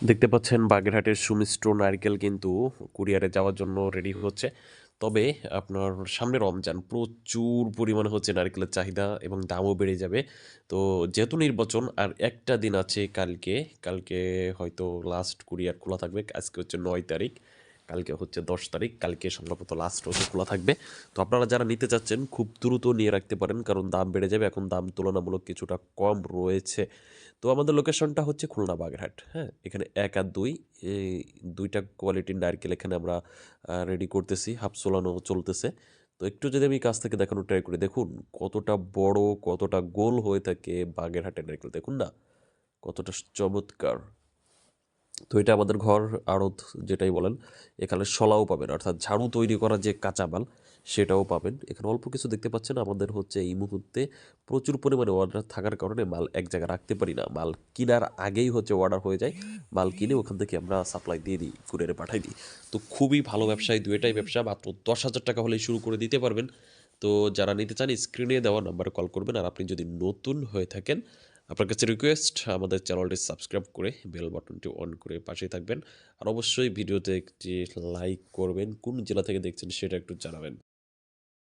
দেখতে পাচ্ছেন বাগেরহাটের সুমিষ্ট নারকেল কিন্তু কুরিয়ারে যাওয়ার জন্য রেডি হচ্ছে। তবে আপনার সামনে রমজান প্রচুর পরিমাণে হচ্ছে নারকেলের চাহিদা এবং দামও বেড়ে যাবে। তো যেহেতু নির্বাচন আর একটা দিন আছে কালকে হয়তো লাস্ট কুরিয়ার খোলা থাকবে। আজকে হচ্ছে ৯ তারিখ, কালকে হচ্ছে ১০ তারিখ, কালকে সম্ভবত লাস্ট হচ্ছে খোলা থাকবে। তো আপনারা যারা নিতে চাচ্ছেন খুব দ্রুত নিয়ে রাখতে পারেন, কারণ দাম বেড়ে যাবে। এখন দাম তুলনামূলক কিছুটা কম রয়েছে। তো আমাদের লোকেশনটা হচ্ছে খুলনা বাগেরহাট। হ্যাঁ, এখানে ১ আর ২ এই ২টা কোয়ালিটির নারকেল এখানে আমরা রেডি করতেছি, হাফ সোলানো চলতেছে। তো একটু যদি আমি কাছ থেকে দেখানোর ট্রাই করি, দেখুন কতটা বড়, কতটা গোল হয়ে থাকে বাগেরহাটের নারকেল, দেখুন না কতটা চমৎকার। তো এটা আমাদের ঘর আড়ত যেটাই বলেন। এখানে শলাও পাবেন, অর্থাৎ ঝাড়ু তৈরি করা যে কাঁচামাল সেটাও পাবেন। এখানে অল্প কিছু দেখতে পাচ্ছেন। আমাদের হচ্ছে এই মুহূর্তে প্রচুর পরিমাণে অর্ডার থাকার কারণে মাল এক জায়গায় রাখতে পারি না। মাল কেনার আগেই হচ্ছে অর্ডার হয়ে যায়। মাল কিনে ওখান থেকে আমরা সাপ্লাই দিয়ে দিই, কুরিয়ারে পাঠাই দিই। তো খুবই ভালো ব্যবসায়, দুইটাই ব্যবসা। মাত্র ১০,০০০ টাকা হলেই শুরু করে দিতে পারবেন। তো যারা নিতে চান স্ক্রিনে দেওয়া নাম্বারে কল করবেন। আর আপনি যদি নতুন হয়ে থাকেন, আপনার কাছে রিকোয়েস্ট আমাদের চ্যানেলটি সাবস্ক্রাইব করে বেল বাটনটি অন করে পাশেই থাকবেন। আর অবশ্যই ভিডিওতে একটি লাইক করবেন। কোন জেলা থেকে দেখছেন সেটা একটু জানাবেন।